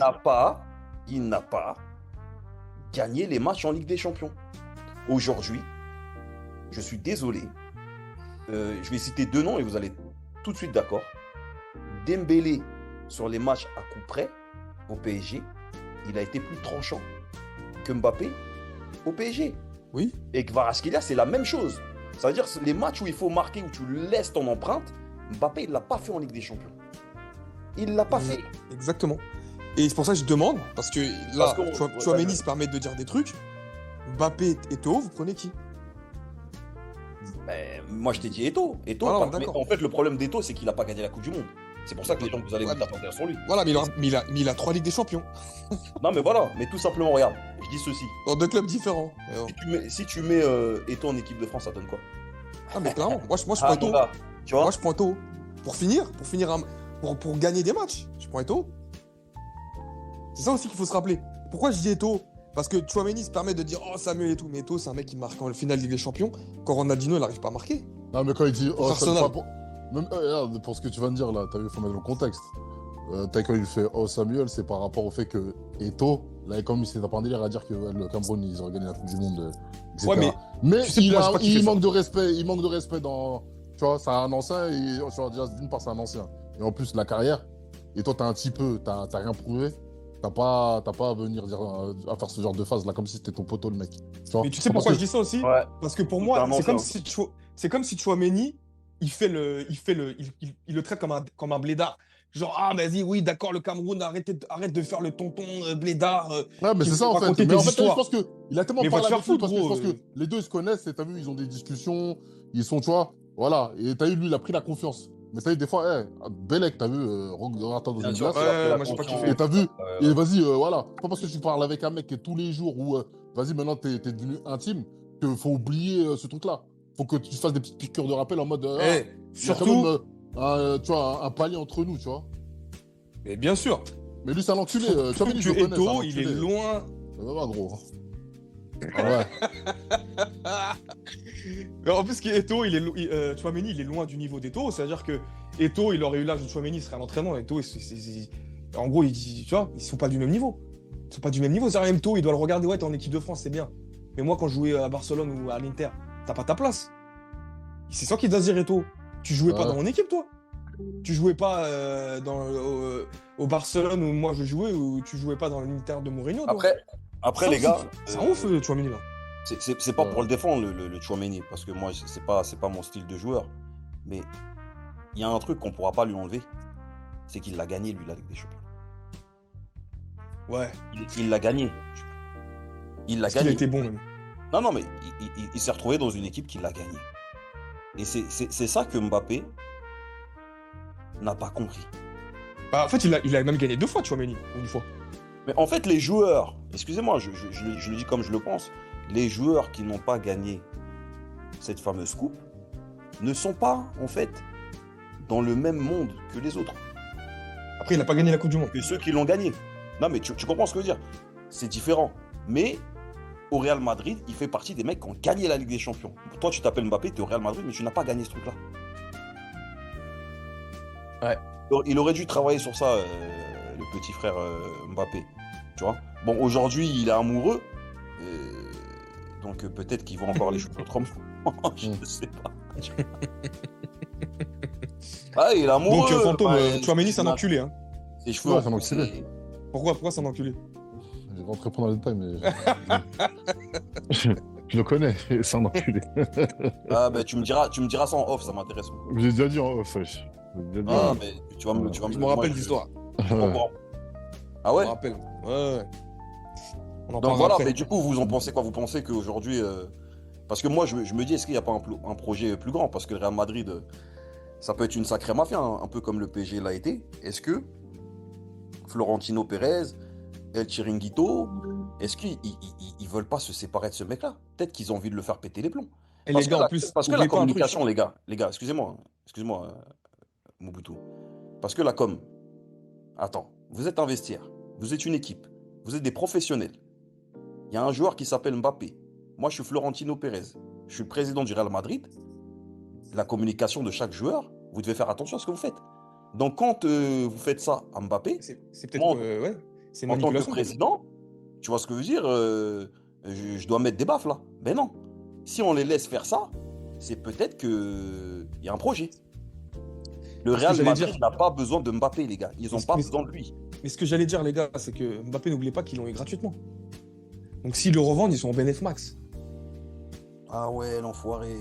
il n'a pas gagné les matchs en Ligue des Champions. Aujourd'hui, je suis désolé. Je vais citer deux noms et vous allez tout de suite d'accord. Dembélé, sur les matchs à coup près au PSG, il a été plus tranchant que Mbappé au PSG. Oui. Et Kvaratskhelia, c'est la même chose. Ça veut dire les matchs où il faut marquer, où tu laisses ton empreinte, Mbappé, il l'a pas fait en Ligue des Champions. Il l'a pas fait. Exactement. Et c'est pour ça que je demande, parce que là, Tchouaméni ouais. se permet de dire des trucs. Mbappé et Eto'o, vous prenez qui? Ben, moi, je t'ai dit Eto'o. Voilà, Mais d'accord. en fait, le problème d'Eto'o, c'est qu'il a pas gagné la Coupe du Monde. C'est pour ça que les gens, vous allez Ouais, vous taper sur lui. Voilà, mais il a 3 Ligues des Champions, Non, mais voilà. Mais tout simplement, regarde. Je dis ceci. dans 2 clubs différents. Mais bon. Si tu mets Eto'o en équipe de France, ça donne quoi? Ah, mais clairement, moi je prends Ah, mon Eto'o. gars, tu vois? Moi, je prends Eto'o. Pour gagner des matchs, je prends Eto'o. C'est ça aussi qu'il faut se rappeler. Pourquoi je dis Eto'o? Parce que Tchouaméni se permet de dire oh Samuel et tout, mais Eto'o c'est un mec qui marque en finale de Ligue des Champions. Quand Ronaldinho il n'arrive pas à marquer. Non, mais quand il dit, oh, ça Arsenal. pas pour... Même, regarde, pour ce que tu viens de dire là, t'as vu, faut mettre le contexte. T'as quand il fait, oh, Samuel, c'est par rapport au fait que Eto'o, là, comme il s'est tapé un délire à dire que ouais, le Cameroun, ils auraient gagné la Coupe du Monde, etc. Ouais, mais tu sais pourquoi je crois qu'il il fait ça. manque de respect, il manque de respect dans. Tu vois, c'est un ancien, et tu vois, déjà, d'une part, c'est un ancien. Et en plus, la carrière, et toi, t'as un petit peu, t'as rien prouvé. T'as pas à venir dire, à faire ce genre de phase là, comme si c'était ton poteau, le mec. Tu vois. Mais tu sais Parce pourquoi que- je dis ça aussi? Ouais. Parce que pour C'est moi, un ancien. c'est comme si Tchouaméni, il le traite comme un blédard. Genre, ah, vas-y, oui, d'accord, le Cameroun, arrête de faire le tonton blédard. Ouais, mais qui c'est ça veut en fait. raconter Mais en tes fait, je histoires. pense qu'il a tellement Mais va parlé te faire avec lui foutre, parce que je gros. pense que les deux ils se connaissent et t'as vu, ils ont des discussions, ils sont, tu vois, voilà. Et t'as eu, lui, il a pris la confiance. Mais t'as eu des fois, Belek, t'as vu, regarde-toi dans Bien une sûr, glace. il a pris la moi, j'ai pas confiance. kiffé. Et t'as vu, Ouais, et vas-y, voilà. Pas parce que tu parles avec un mec tous les jours ou vas-y, maintenant t'es devenu intime, qu'il faut oublier ce truc-là. Faut que tu fasses des petites piqûres de rappel en mode, il y a quand Surtout, même, tu vois, un palier entre nous, tu vois. mais bien sûr, Mais lui, c'est un enculé. surtout Tchouaméni, je que le connais, c'est un Eto'o, il est enculé. loin. Va, gros. Ah ouais. Mais en plus, Eto'o, Tchouaméni, il est loin du niveau d'Eto'o. C'est-à-dire que Eto'o, il aurait eu l'âge de Tchouaméni, il serait à l'entraînement. Eto'o, en gros, tu vois, ils sont pas du même niveau. Ils sont pas du même niveau. C'est même Eto'o, il doit le regarder. Ouais, t'es en équipe de France, c'est bien. Mais moi, quand je jouais à Barcelone ou à l'Inter, t'as pas ta place. C'est ça qu'il doit se dire, Eto'o. Tu jouais pas Ouais. dans mon équipe, toi. Tu jouais pas au Barcelone où moi je jouais, ou tu jouais pas dans l'Inter de Mourinho, toi. Après Ça les aussi, gars, c'est un ouf, Tchouaméni, là. c'est pas Ouais. pour le défendre, le Tchouaméni, parce que moi, c'est pas mon style de joueur. Mais il y a un truc qu'on pourra pas lui enlever, c'est qu'il l'a gagné, lui, la Ligue des Champions. Ouais. Il l'a gagné. Il l'a Parce qu'il a gagné. été bon, même. Non, mais il s'est retrouvé dans une équipe qui l'a gagné. Et c'est ça que Mbappé n'a pas compris. Bah, en fait, il a même gagné 2 fois, Tchouaméni, ou une fois. Mais en fait, les joueurs, excusez-moi, je le dis comme je le pense, les joueurs qui n'ont pas gagné cette fameuse coupe ne sont pas, en fait, dans le même monde que les autres, Après, il n'a pas gagné la Coupe du Monde. que ceux qui l'ont gagné. Non, mais tu comprends ce que je veux dire? C'est différent. Mais au Real Madrid, il fait partie des mecs qui ont gagné la Ligue des Champions. Toi, tu t'appelles Mbappé, tu es au Real Madrid, mais tu n'as pas gagné ce truc-là. Ouais. Il aurait dû travailler sur ça, le petit frère Mbappé. Tu vois? Bon, aujourd'hui, il est amoureux. Donc peut-être qu'ils vont encore les choses autrement. Je ne sais pas. Ah, il est amoureux. Donc, fantôme, enfin, Tchouaméni, c'est un enculé. Hein. ses cheveux Ouais, c'est un ont enculé. poussé. Pourquoi c'est un enculé? Je vais rentrer pas dans les détails, mais. Je le connais, c'est un enculé. Ah, ben tu me diras ça en off, ça m'intéresse. J'ai déjà dit en off, wesh. J'ai déjà dit Ah, en off. mais tu vas me Je le me dire, moi, rappelle je- l'histoire. je comprends. Ah Je ouais? me rappelle. Ouais. On en Donc parlera voilà, après. mais du coup, vous en pensez quoi? Vous pensez qu'aujourd'hui. Parce que moi, je me dis, est-ce qu'il n'y a pas un projet plus grand? Parce que le Real Madrid, ça peut être une sacrée mafia, hein, un peu comme le PSG l'a été. Est-ce que Florentino Pérez, El Chiringuito, est-ce qu'ils veulent pas se séparer de ce mec-là? Peut-être qu'ils ont envie de le faire péter les plombs. Et Parce les que gars, la, en plus, parce que la oubliez pas un truc. communication, les gars, excusez-moi, Mobutu. Parce que la com, attends, vous êtes un vestiaire, vous êtes une équipe, vous êtes des professionnels. Il y a un joueur qui s'appelle Mbappé. Moi, je suis Florentino Pérez. Je suis le président du Real Madrid. La communication de chaque joueur, vous devez faire attention à ce que vous faites. Donc, quand vous faites ça à Mbappé, C'est peut-être. Moi, Ouais. C'est une en tant que manipulation. président, tu vois ce que je veux dire, je dois mettre des baffes là. Mais non. Si on les laisse faire ça, c'est peut-être qu'il y a un projet. Le Ce que Real j'allais Madrid dire. n'a pas besoin de Mbappé, les gars. Ils n'ont Mais- pas mais- besoin de lui. Mais ce que j'allais dire, les gars, c'est que Mbappé, n'oubliez pas qu'ils l'ont eu gratuitement. Donc s'ils le revendent, ils sont en bénéf max. Ah ouais, l'enfoiré.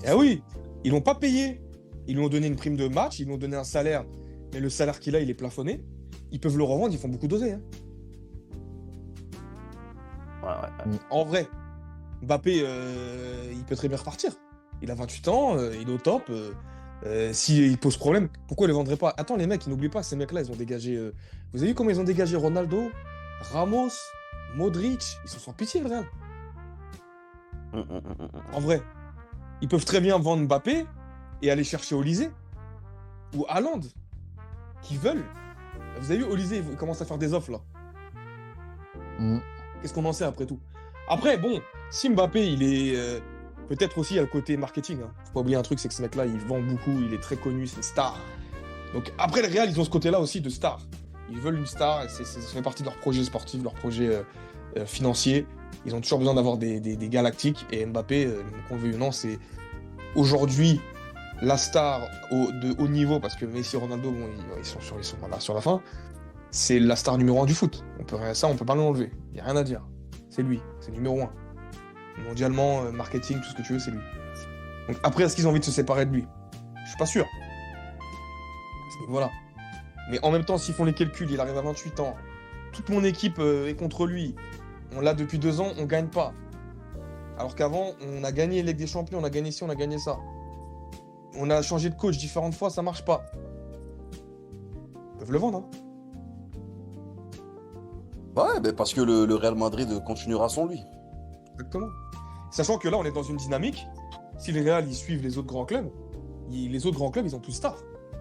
Eh oui, ils l'ont pas payé. Ils lui ont donné une prime de match, ils lui ont donné un salaire, mais le salaire qu'il a, il est plafonné. Ils peuvent le revendre, ils font beaucoup d'oseille, hein. Ouais, ouais, ouais. En vrai, Mbappé, il peut très bien repartir. Il a 28 ans, il est au top. S'il pose problème, pourquoi il ne le vendrait pas? Attends, les mecs, ils n'oublient pas, ces mecs-là, ils ont dégagé. Vous avez vu comment ils ont dégagé Ronaldo, Ramos, Modric? Ils sont sans pitié, le Real. En vrai, ils peuvent très bien vendre Mbappé et aller chercher Olysée ou Haaland, qui veulent. Vous avez vu, Olysée, il commence à faire des offres là. Mm. Qu'est-ce qu'on en sait après tout? Après, bon, si Mbappé, il est. Peut-être aussi, il y a le côté marketing, hein. Faut pas oublier un truc, c'est que ce mec-là, il vend beaucoup, il est très connu, c'est une star. Donc après, le Real, ils ont ce côté-là aussi de star. Ils veulent une star, et ça fait partie de leur projet sportif, leur projet financier. Ils ont toujours besoin d'avoir des galactiques. Et Mbappé, qu'on le veuille ou non, c'est aujourd'hui la star de haut niveau, parce que Messi et Ronaldo, bon, ils sont là sur la fin. C'est la star numéro 1 du foot. Ça, on peut pas l'enlever. Il n'y a rien à dire. C'est lui, c'est numéro 1. Mondialement, marketing, tout ce que tu veux, c'est lui. Donc après, est-ce qu'ils ont envie de se séparer de lui? Je suis pas sûr. Voilà. Mais en même temps, s'ils font les calculs, il arrive à 28 ans. Toute mon équipe est contre lui. On l'a depuis 2 ans, on gagne pas. Alors qu'avant, on a gagné la Ligue des Champions, on a gagné ci, on a gagné ça. On a changé de coach différentes fois, ça marche pas. Ils peuvent le vendre, hein. Ouais, ben parce que le Real Madrid continuera sans lui. Exactement. Sachant que là, on est dans une dynamique. Si les Real, ils suivent les autres grands clubs, les autres grands clubs, ils ont tous star.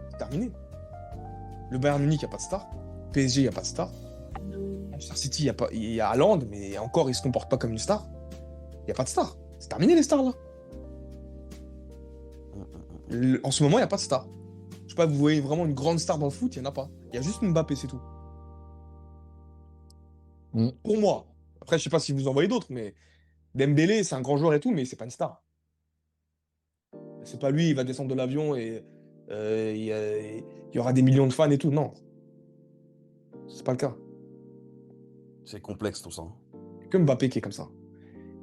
C'est terminé. Le Bayern Munich, il n'y a pas de star. PSG, il n'y a pas de star. Manchester City, il y a Haaland, mais encore, il ne se comporte pas comme une star. Il n'y a pas de star. C'est terminé, les stars, là. En ce moment, il n'y a pas de star. Je sais pas, vous voyez vraiment une grande star dans le foot, il n'y en a pas. Il y a juste Mbappé, c'est tout. Mm. Pour moi. Après, je sais pas si vous en voyez d'autres, mais Dembélé, c'est un grand joueur et tout, mais c'est pas une star. C'est pas lui, il va descendre de l'avion et il y aura des millions de fans et tout. Non, c'est pas le cas. C'est complexe tout ça. C'est que Mbappé qui est comme ça.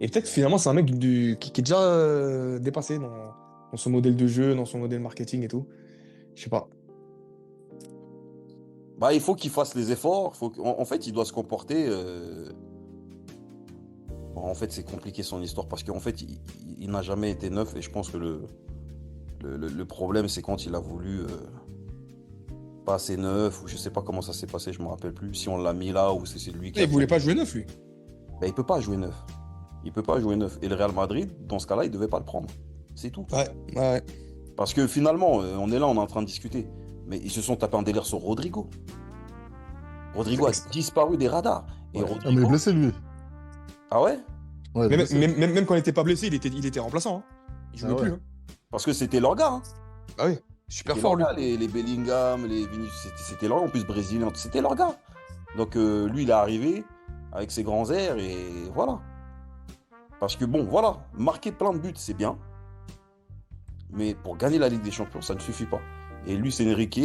Et peut-être finalement, c'est un mec qui est déjà dépassé dans son modèle de jeu, dans son modèle marketing et tout. Je sais pas. Bah, il faut qu'il fasse les efforts. En fait, il doit se comporter. Bon, en fait, c'est compliqué son histoire parce qu'en fait, il n'a jamais été neuf et je pense que le problème, c'est quand il a voulu passer neuf ou je sais pas comment ça s'est passé, je me rappelle plus. Si on l'a mis là ou c'est lui qui Il a voulait fait. pas jouer neuf, lui. Ben, il peut pas jouer neuf. Il peut pas jouer neuf. Et le Real Madrid, dans ce cas-là, il devait pas le prendre. C'est tout. Ouais, ouais. Parce que finalement, on est là, on est en train de discuter. Mais ils se sont tapés un délire sur Rodrigo. Rodrigo a disparu des radars. Et Ouais. Ah, mais il est Rodrigo. blessé, lui. Ah ouais? Ouais, il est Même, blessé. même quand il était pas blessé, il était remplaçant, hein. Il jouait Ah ouais. plus, hein. Parce que c'était leur gars, hein. Ah oui, super C'était fort, leur lui. gars, les Bellingham, les Vinicius, c'était leur gars, en plus brésilien, c'était leur gars. Donc lui, il est arrivé avec ses grands airs et voilà. Parce que bon, voilà, marquer plein de buts, c'est bien. Mais pour gagner la Ligue des Champions, ça ne suffit pas. Et Luis Enrique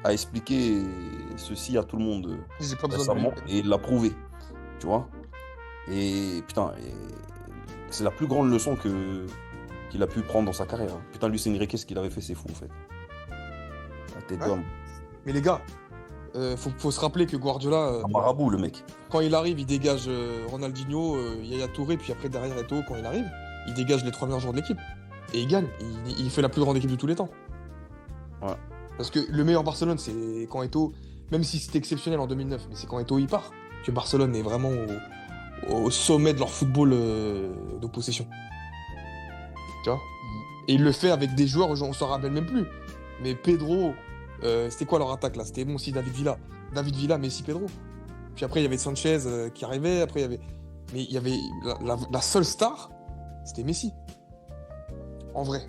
a expliqué ceci à tout le monde J'ai pas besoin de lui. récemment et il l'a prouvé. Tu vois? Et putain, c'est la plus grande leçon qu'il a pu prendre dans sa carrière. Putain, Luis Enrique, ce qu'il avait fait, c'est fou en fait. La tête Ouais. d'homme. Mais les gars, faut se rappeler que Guardiola, Un marabout, le mec. quand il arrive, il dégage Ronaldinho, Yaya Touré, puis après derrière Eto'o, quand il arrive, il dégage les 3 meilleurs joueurs de l'équipe. Et il gagne. Il fait la plus grande équipe de tous les temps. Ouais. Parce que le meilleur Barcelone, c'est quand Eto'o, même si c'était exceptionnel en 2009, mais c'est quand Eto'o il part, que Barcelone est vraiment au sommet de leur football de possession. Tu vois? Et il le fait avec des joueurs, on s'en rappelle même plus. Mais Pedro, c'était quoi leur attaque là? C'était bon aussi David Villa. David Villa, Messi, Pedro. Puis après, il y avait Sanchez qui arrivait. Après, il y avait. Mais il y avait. La seule star, c'était Messi. En vrai.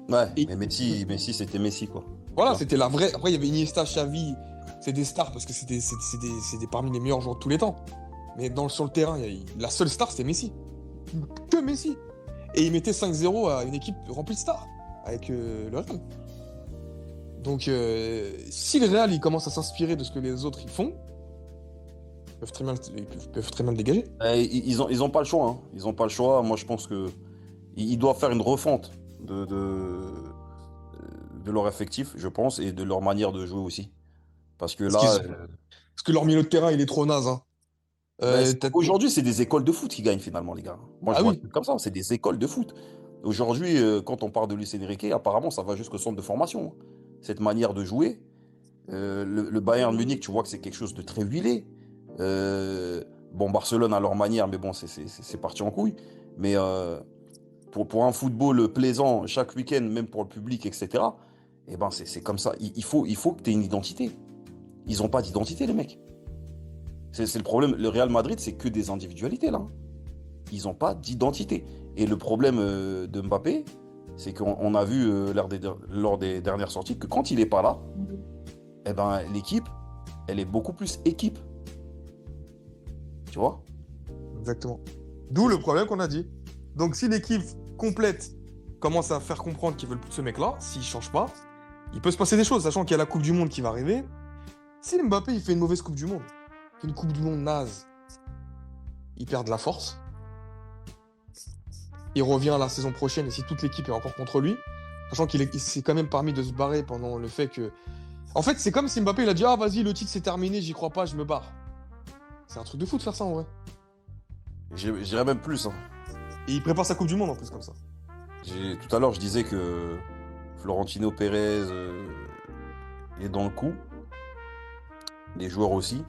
Ouais, Et- mais Messi, c'était Messi, quoi. Voilà, Ouais. c'était la vraie. Après, il y avait Iniesta, Xavi. C'est des stars parce que c'est parmi les meilleurs joueurs de tous les temps. Mais sur le terrain, la seule star, c'était Messi. Que Messi. Et il mettait 5-0 à une équipe remplie de stars. Avec le Real. Donc, si le Real il commence à s'inspirer de ce que les autres ils font, Ils peuvent très bien le dégager. Ils ont pas le choix, hein. Ils ont pas le choix. Moi, je pense que ils doivent faire une refonte de leur effectif, je pense, et de leur manière de jouer aussi. Parce que Parce qu'ils là, sont- parce que leur milieu de terrain, il est trop naze. Hein. aujourd'hui, c'est des écoles de foot qui gagnent finalement, les gars. Moi, je Ah vois oui, le truc comme ça, c'est des écoles de foot. Aujourd'hui, quand on parle de Luis Enrique, apparemment, ça va jusqu'au centre de formation, hein. Cette manière de jouer, le Bayern Munich, tu vois que c'est quelque chose de très huilé. Bon, Barcelone à leur manière, mais bon, c'est parti en couille. Mais pour un football plaisant chaque week-end, même pour le public, etc., eh ben, c'est comme ça. Il faut que tu aies une identité. Ils n'ont pas d'identité, les mecs. C'est le problème. Le Real Madrid, c'est que des individualités, là, hein. Ils n'ont pas d'identité. Et le problème de Mbappé, c'est qu'on a vu lors des dernières sorties que quand il n'est pas là, eh ben, l'équipe, elle est beaucoup plus équipe. Tu vois? exactement. D'où le problème qu'on a dit. Donc, si l'équipe complète commence à faire comprendre qu'ils veulent plus de ce mec-là, s'il change pas, il peut se passer des choses, sachant qu'il y a la Coupe du Monde qui va arriver. Si Mbappé il fait une mauvaise Coupe du Monde, une Coupe du Monde naze, il perd de la force. Il revient la saison prochaine et si toute l'équipe est encore contre lui, sachant il s'est quand même permis de se barrer pendant le fait que. En fait, c'est comme si Mbappé il a dit ah vas-y le titre c'est terminé, j'y crois pas, je me barre. C'est un truc de fou de faire ça en vrai. J'irais même plus, hein. Et il prépare sa Coupe du Monde en plus comme ça. Tout à l'heure, je disais que Florentino Pérez est dans le coup. Les joueurs aussi.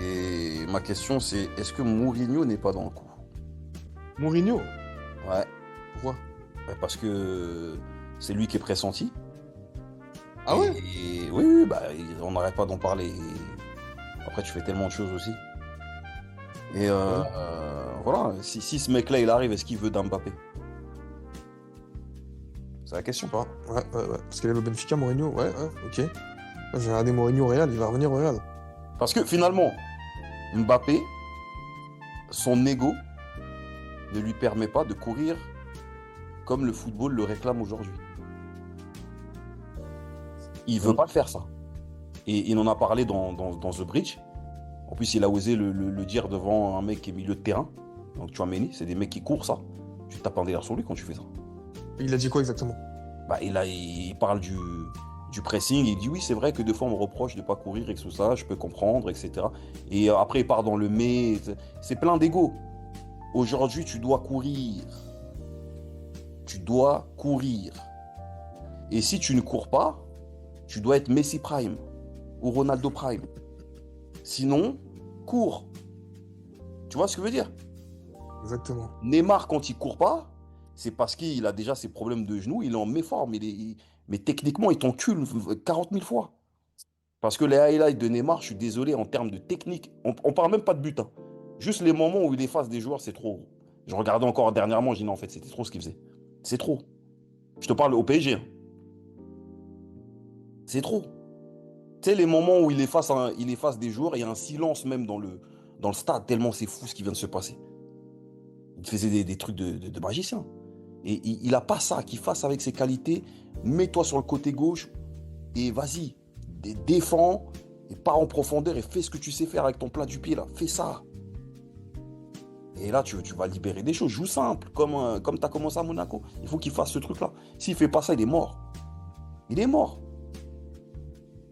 Et ma question, c'est est-ce que Mourinho n'est pas dans le coup? Mourinho, Ouais. pourquoi? Parce que c'est lui qui est pressenti. Ah ouais? Et oui, oui, bah, on n'arrête pas d'en parler. Après, tu fais tellement de choses aussi. Et voilà, si ce mec-là, il arrive, est-ce qu'il veut d'Mbappé? C'est la Je question. sais pas. Ouais. Parce qu'il est au Benfica, Mourinho. Ouais, ok. Moi, j'ai regardé Mourinho au Real, il va revenir au Real. Parce que finalement, Mbappé, son ego ne lui permet pas de courir comme le football le réclame aujourd'hui. Il veut pas le faire, ça. Et il en a parlé dans The Bridge. En plus, il a osé le dire devant un mec qui est milieu de terrain. Donc, tu vois, Méni, c'est des mecs qui courent, ça. Tu tapes un délire sur lui quand tu fais ça. Et il a dit quoi exactement? Bah, il parle du pressing. Il dit oui, c'est vrai que des fois, on me reproche de ne pas courir et que tout ça, je peux comprendre, etc. Et après, il part dans le mais. C'est plein d'ego. Aujourd'hui, tu dois courir. Tu dois courir. Et si tu ne cours pas, tu dois être Messi Prime ou Ronaldo Prime. Sinon, cours. Tu vois ce que je veux dire? Exactement. Neymar, quand il court pas, c'est parce qu'il a déjà ses problèmes de genoux, il est en méforme, mais techniquement, il t'encule 40 000 fois. Parce que les highlights de Neymar, je suis désolé, en termes de technique, on parle même pas de but, hein. Juste les moments où il efface des joueurs, c'est trop. Je regardais encore dernièrement, je dis non, en fait, c'était trop ce qu'il faisait. C'est trop. Je te parle au PSG, hein. C'est trop. Tu sais, les moments où il efface des joueurs, il y a un silence même dans le stade, tellement c'est fou ce qui vient de se passer. Il faisait des trucs de magicien. Et il n'a pas ça, qu'il fasse avec ses qualités. Mets-toi sur le côté gauche et vas-y, défends et pars en profondeur et fais ce que tu sais faire avec ton plat du pied là. Fais ça. Et là, tu vas libérer des choses. Joue simple, comme tu as commencé à Monaco. Il faut qu'il fasse ce truc-là. S'il ne fait pas ça, il est mort. Il est mort.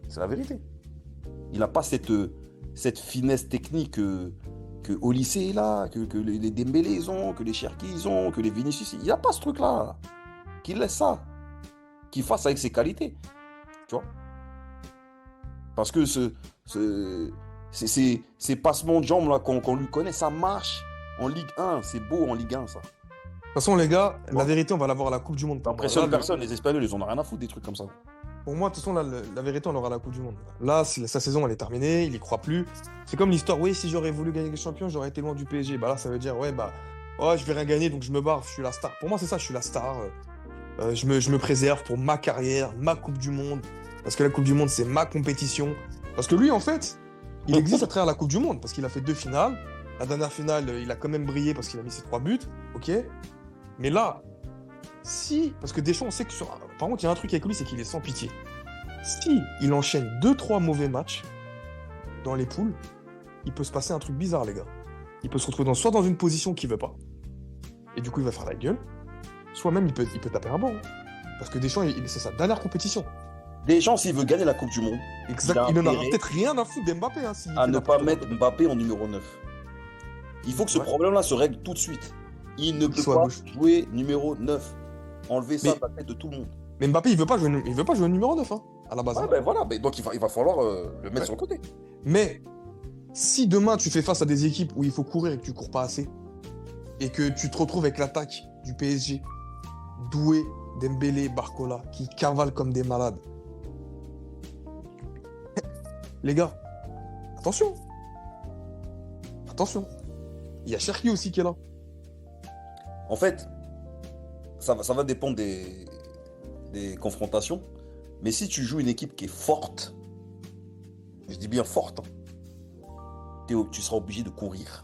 C'est la vérité. Il n'a pas cette finesse technique que au lycée là, que les Dembélé ils ont, que les Cherki ils ont, que les Vinicius. Il n'a pas ce truc-là. Qu'il laisse ça. Qu'il fasse avec ses qualités. Tu vois? Parce que ces passements de jambes là qu'on lui connaît, ça marche en Ligue 1. C'est beau en Ligue 1, ça. De toute façon, les gars, la vérité, on va l'avoir à la Coupe du Monde. Ça impressionne personne. Les Espagnols, ils en ont rien à foutre des trucs comme ça. Pour moi, de toute façon, là, la vérité, on aura la Coupe du Monde. Là, sa saison, elle est terminée, il y croit plus. C'est comme l'histoire, oui, si j'aurais voulu gagner les champions, j'aurais été loin du PSG. Bah là, ça veut dire, ouais, je vais rien gagner, donc je me barre, je suis la star. Pour moi, c'est ça, je suis la star. Je me préserve pour ma carrière, ma Coupe du Monde. Parce que la Coupe du Monde, c'est ma compétition. Parce que lui, en fait, il existe à travers la Coupe du Monde, parce qu'il a fait 2 finales. La dernière finale, il a quand même brillé parce qu'il a mis ses 3 buts, ok. Mais là, parce que Deschamps, on sait que par contre, il y a un truc avec lui, c'est qu'il est sans pitié. Si il enchaîne 2-3 mauvais matchs dans les poules, il peut se passer un truc bizarre, les gars. Il peut se retrouver soit dans une position qu'il veut pas, et du coup, il va faire la gueule, soit même, il peut taper un banc. Hein. Parce que Deschamps, c'est sa dernière compétition. Deschamps, s'il veut gagner la Coupe du Monde, Exact. Il n'en a peut-être rien à foutre d'Mbappé. Hein, à ne pas mettre Mbappé en numéro 9. Il faut que ce problème-là se règle tout de suite. Il ne peut pas jouer numéro 9. Enlever ça de la tête de tout le monde. Mais Mbappé, il veut pas jouer numéro 9, hein, à la base. Ouais, ben voilà. Donc il va falloir le mettre sur le côté. Mais si demain, tu fais face à des équipes où il faut courir et que tu cours pas assez, et que tu te retrouves avec l'attaque du PSG, Doué, Dembélé, Barcola, qui cavalent comme des malades. Les gars, attention. Attention. Il y a Cherki aussi qui est là. En fait, ça va dépendre des confrontations. Mais si tu joues une équipe qui est forte, je dis bien forte, tu seras obligé de courir.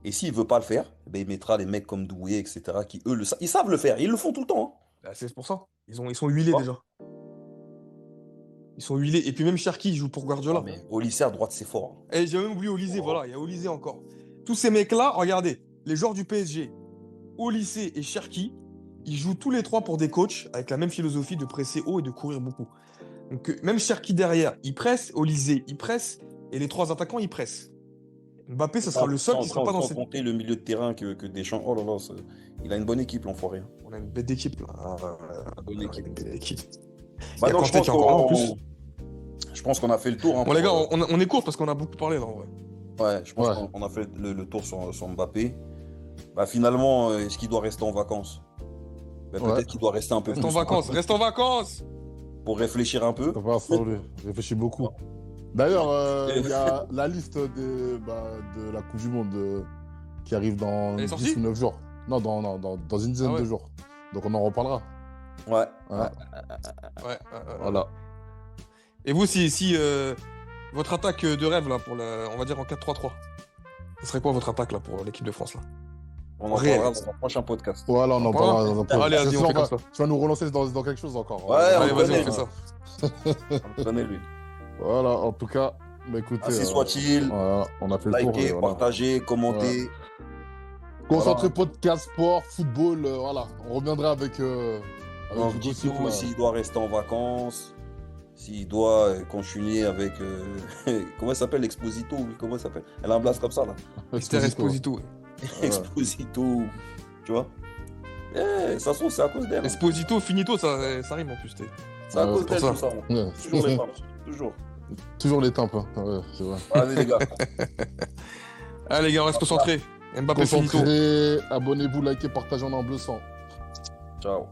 Et s'il ne veut pas le faire, ben il mettra les mecs comme Doué, etc., qui eux ils savent le faire, ils le font tout le temps. Hein. C'est pour ça. Ils sont huilés déjà. Ils sont huilés. Et puis même Cherki joue pour Guardiola. Ah, mais Olysée à droite, c'est fort. Hein. Et j'ai même oublié Olysée, voilà, il y a Olysée encore. Tous ces mecs-là, regardez, les joueurs du PSG, Olysée et Cherki, ils jouent tous les trois pour des coachs avec la même philosophie de presser haut et de courir beaucoup. Donc même Cherki derrière, il presse, Olysée, il presse, et les trois attaquants, ils pressent. Mbappé, ce sera le seul qui ne sera pas dans cette... Sans compter le milieu de terrain que Deschamps, oh là là, il a une bonne équipe, l'enfoiré. On a une bête d'équipe, là. Une bonne équipe. Une bête d'équipe. Bah donc, je pense qu'on a fait le tour. Hein, bon, les gars, on est court parce qu'on a beaucoup parlé, là, en vrai. Ouais, je pense qu'on a fait le tour sur Mbappé. Bah, finalement, est-ce qu'il doit rester en vacances? Bah, peut-être qu'il doit rester un peu plus. Reste en vacances Pour réfléchir un peu. Ça va, réfléchis beaucoup. D'ailleurs, il y a la liste de la Coupe du Monde qui arrive dans 10 ou 9 jours. Non, dans une dizaine de jours. Donc on en reparlera. Ouais. Voilà. Et vous, si votre attaque de rêve, là, on va dire en 4-3-3, ce serait quoi votre attaque là, pour l'équipe de France là? On en parlera dans un prochain podcast. Voilà, on en parlera dans un prochain podcast. Allez, vas-y, on fait comme ça. Tu vas nous relancer dans quelque chose encore. Ouais, allez, vas-y, on fait ça. On connaît lui. Voilà, en tout cas, bah, écoutez. Ainsi soit-il. Voilà, on a fait le tour. Likez, partagez, commentez. Concentré podcast, sport, football, voilà. On reviendra avec dites-nous s'il doit rester en vacances, s'il doit continuer avec... comment elle s'appelle, l'Exposito? Comment elle s'appelle? Elle a un blast comme ça, là. Mister Exposito. Exposito, tu vois? Ça se trouve, c'est à cause d'elle. Exposito, finito, ça rime en plus. C'est à cause d'elle, tout ça. Toujours les timbres. Toujours les timbres, hein. Ouais, c'est vrai. Allez, les gars. Allez, les gars, on reste concentrés. Mbappé, concentrés, abonnez-vous, likez, partagez en bleu sang. Ciao.